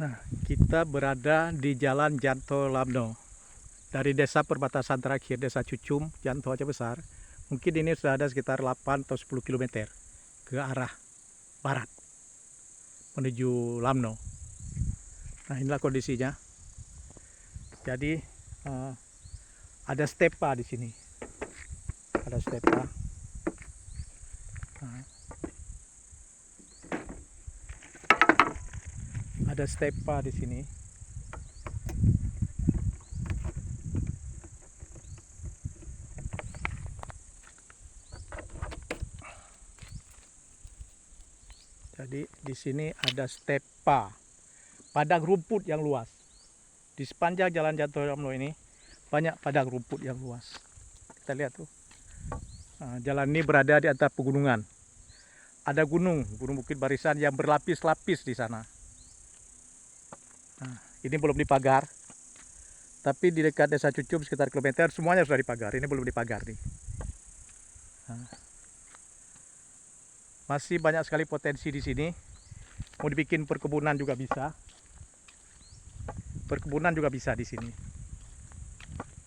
Nah, kita berada di Jalan Janto Lamno. Dari desa perbatasan terakhir, desa Cucum, Janto Aceh Besar. Mungkin ini sudah ada sekitar 8 atau 10 km ke arah barat menuju Lamno. Nah, inilah kondisinya. Jadi ada stepa di sini. Ada stepa. Ada stepa di sini. Jadi di sini ada stepa, padang rumput yang luas. Di sepanjang Jalan Janto Lamno ini banyak padang rumput yang luas. Kita lihat tuh. Nah, jalan ini berada di antara pegunungan. Ada gunung Bukit Barisan yang berlapis-lapis di sana. Nah, ini belum dipagar, tapi di dekat desa Cucum sekitar kilometer semuanya sudah dipagar. Ini belum dipagar nih. Nah, masih banyak sekali potensi di sini. Mau dibikin perkebunan juga bisa. Perkebunan juga bisa di sini.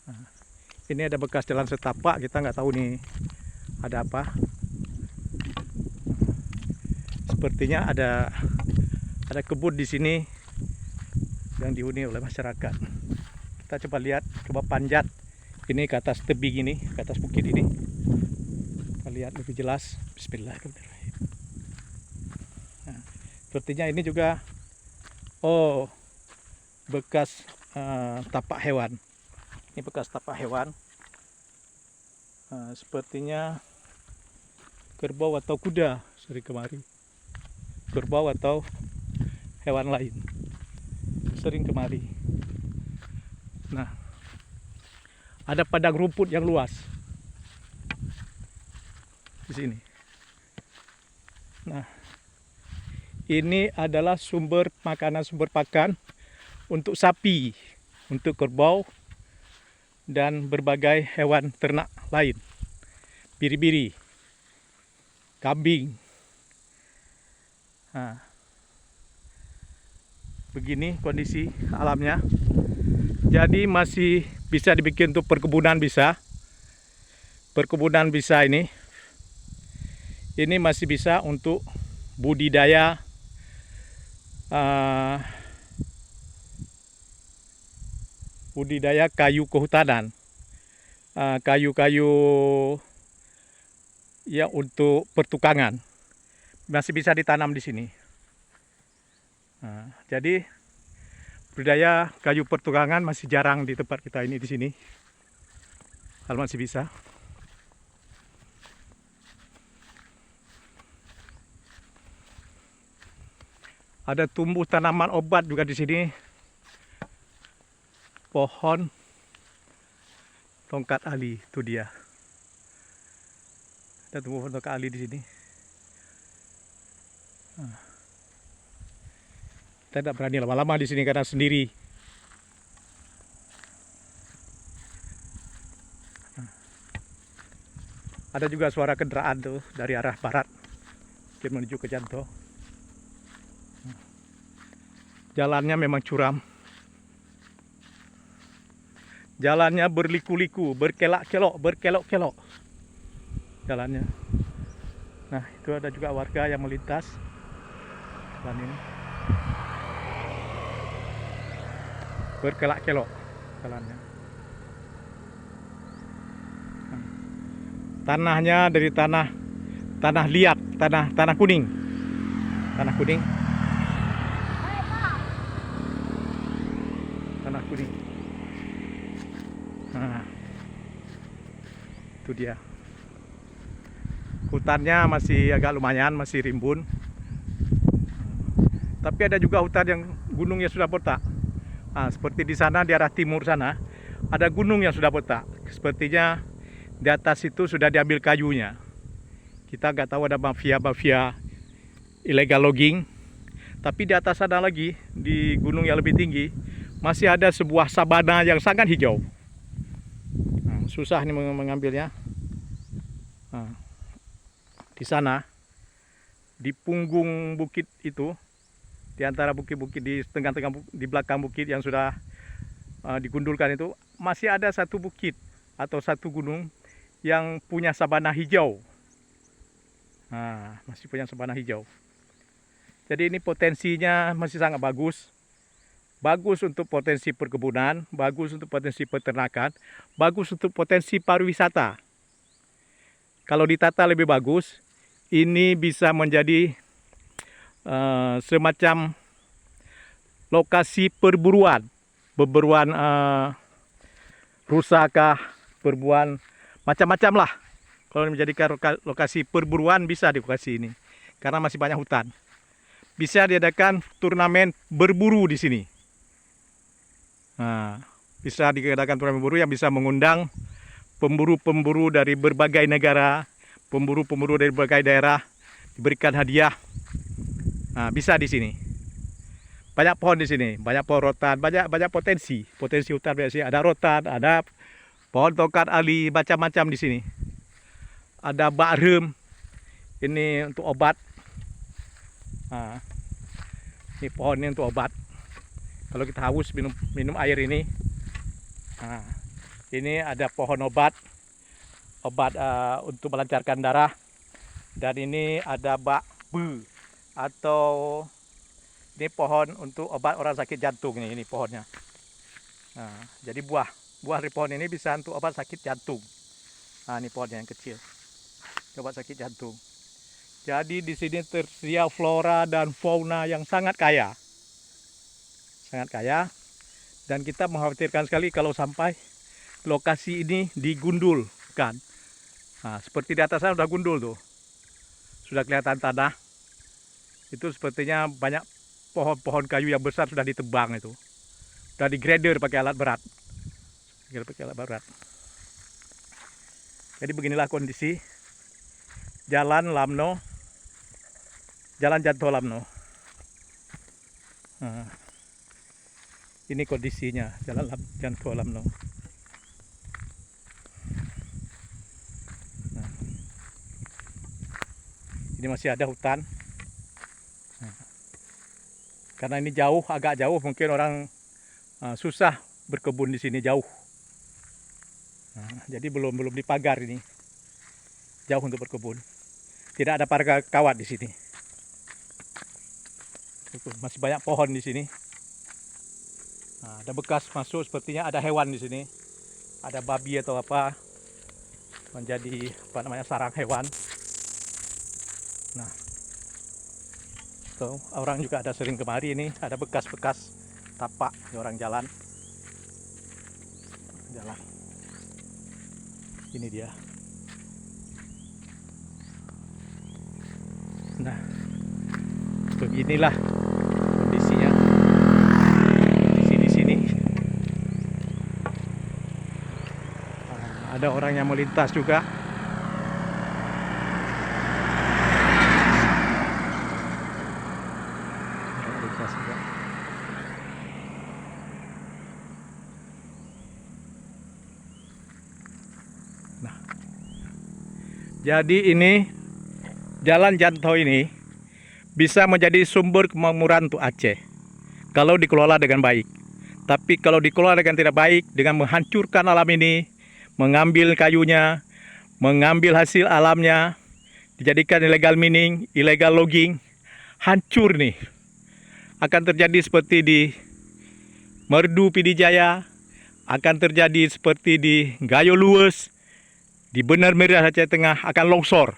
Nah, ini ada bekas jalan setapak, kita nggak tahu nih ada apa. Sepertinya ada kebun di sini yang dihuni oleh masyarakat. Kita coba lihat, coba panjat ini ke atas tebing ini, ke atas bukit ini. Kita lihat lebih jelas. Bismillahirrahmanirrahim. Nah, sepertinya ini juga bekas tapak hewan. Ini bekas tapak hewan. Sepertinya kerbau atau kuda sering kemari. Kerbau atau hewan lain sering kemari. Nah, ada padang rumput yang luas di sini. Nah, ini adalah sumber makanan, sumber pakan untuk sapi, untuk kerbau, dan berbagai hewan ternak lain. Biri-biri, kambing. Nah, begini kondisi alamnya. Jadi masih bisa dibikin untuk perkebunan bisa. Perkebunan bisa ini. Ini masih bisa untuk budidaya budidaya kayu kehutanan. Kayu-kayu ya untuk pertukangan. Masih bisa ditanam di sini. Nah, jadi budidaya kayu pertukangan masih jarang di tempat kita ini di sini. Kalau masih bisa. Ada tumbuh tanaman obat juga di sini. Pohon tongkat ali, itu dia. Ada tumbuh pohon tongkat ali di sini. Kita tidak berani lama-lama di sini karena sendiri. Ada juga suara kendaraan tuh dari arah barat menuju ke Janto. Jalannya memang curam. Jalannya berliku-liku, berkelok-kelok jalannya. Nah, itu ada juga warga yang melintas jalan ini. Berkelok-kelok jalannya. Tanahnya dari tanah liat, tanah kuning. Tanah kuning. Tanah kuning. Nah, itu dia. Hutannya masih agak lumayan, masih rimbun. Tapi ada juga hutan yang gunungnya sudah botak. Nah, seperti di sana di arah timur sana ada gunung yang sudah botak. Sepertinya di atas itu sudah diambil kayunya. Kita nggak tahu ada mafia illegal logging. Tapi di atas sana lagi, di gunung yang lebih tinggi, masih ada sebuah sabana yang sangat hijau. Nah, susah nih mengambilnya. Nah, di sana, di punggung bukit itu, Di antara bukit-bukit di tengah-tengah di belakang bukit yang sudah digundulkan itu masih ada satu bukit atau satu gunung yang punya sabana hijau. Nah, masih punya sabana hijau. Jadi ini potensinya masih sangat bagus. Bagus untuk potensi perkebunan, bagus untuk potensi peternakan, bagus untuk potensi pariwisata. Kalau ditata lebih bagus, ini bisa menjadi semacam lokasi perburuan rusa kah, perburuan macam-macam lah. Kalau menjadikan lokasi perburuan bisa di lokasi ini, karena masih banyak hutan. Bisa diadakan turnamen berburu di sini. Nah, bisa diadakan turnamen berburu yang bisa mengundang pemburu-pemburu dari berbagai negara, pemburu-pemburu dari berbagai daerah, diberikan hadiah. Nah, bisa di sini. Banyak pohon di sini, banyak pohon rotan, banyak potensi hutan di sini. Ada rotan, ada pohon tongkat ali, macam-macam di sini. Ada bakrem, ini untuk obat. Nah, ini pohon ini untuk obat. Kalau kita haus minum air ini. Nah, ini ada pohon obat untuk melancarkan darah. Dan ini ada bakbe atau ini pohon untuk obat orang sakit jantung nih, ini pohonnya. Nah, jadi buah dari pohon ini bisa untuk obat sakit jantung. Nah, ini pohonnya yang kecil, obat sakit jantung. Jadi di sini tersedia flora dan fauna yang sangat kaya, dan kita mengkhawatirkan sekali kalau sampai lokasi ini digundulkan. Nah, seperti di atas sana sudah gundul tuh, sudah kelihatan tanah. Itu sepertinya banyak pohon-pohon kayu yang besar sudah ditebang itu. Sudah digrader pakai alat berat. Jadi beginilah kondisi Jalan Lamno, Jalan Janto Lamno. Nah, ini kondisinya Jalan Janto Lamno. Nah, ini masih ada hutan. Karena ini agak jauh, mungkin orang susah berkebun di sini jauh. Nah, jadi belum dipagar ini, jauh untuk berkebun. Tidak ada pagar kawat di sini. Masih banyak pohon di sini. Nah, ada bekas masuk, sepertinya ada hewan di sini. Ada babi atau apa, menjadi sarang hewan. Nah, so, orang juga ada sering kemari ini, ada bekas-bekas tapak di orang jalan. Ini dia. Nah, beginilah kondisinya. Kondisi di sini. Ada orang yang melintas juga. Nah, jadi ini Jalan Janto ini bisa menjadi sumber kemakmuran untuk Aceh kalau dikelola dengan baik. Tapi kalau dikelola dengan tidak baik, dengan menghancurkan alam ini, mengambil kayunya, mengambil hasil alamnya, dijadikan illegal mining, illegal logging, hancur nih. Akan terjadi seperti di Merdu Pidijaya, akan terjadi seperti di Gayo Luwes, di Bener Meriah Aceh Tengah akan longsor.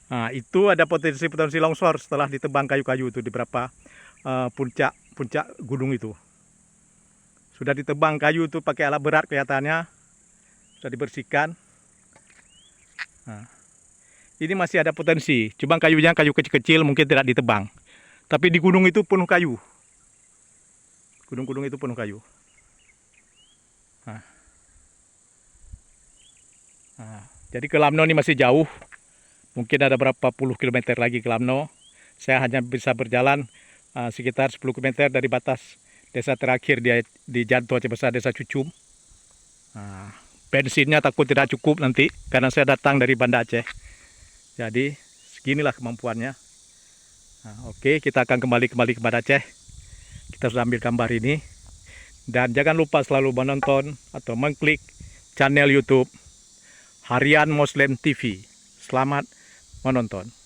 Nah, itu ada potensi longsor setelah ditebang kayu-kayu itu di beberapa puncak gunung itu. Sudah ditebang kayu itu pakai alat berat kelihatannya, sudah dibersihkan. Nah, ini masih ada potensi. Cuma kayunya kayu kecil-kecil mungkin tidak ditebang. Tapi di gunung itu penuh kayu. Gunung-gunung itu penuh kayu. Nah, jadi ke Lamno ini masih jauh. Mungkin ada berapa puluh kilometer lagi ke Lamno. Saya hanya bisa berjalan sekitar 10 km dari batas desa terakhir di Janto Aceh Besar, Desa Cucum. Bensinnya takut tidak cukup nanti karena saya datang dari Banda Aceh. Jadi seginilah kemampuannya. Nah, oke, kita akan kembali kepada Aceh. Kita sudah ambil gambar ini. Dan jangan lupa selalu menonton atau mengklik channel YouTube Harian Muslim TV. Selamat menonton.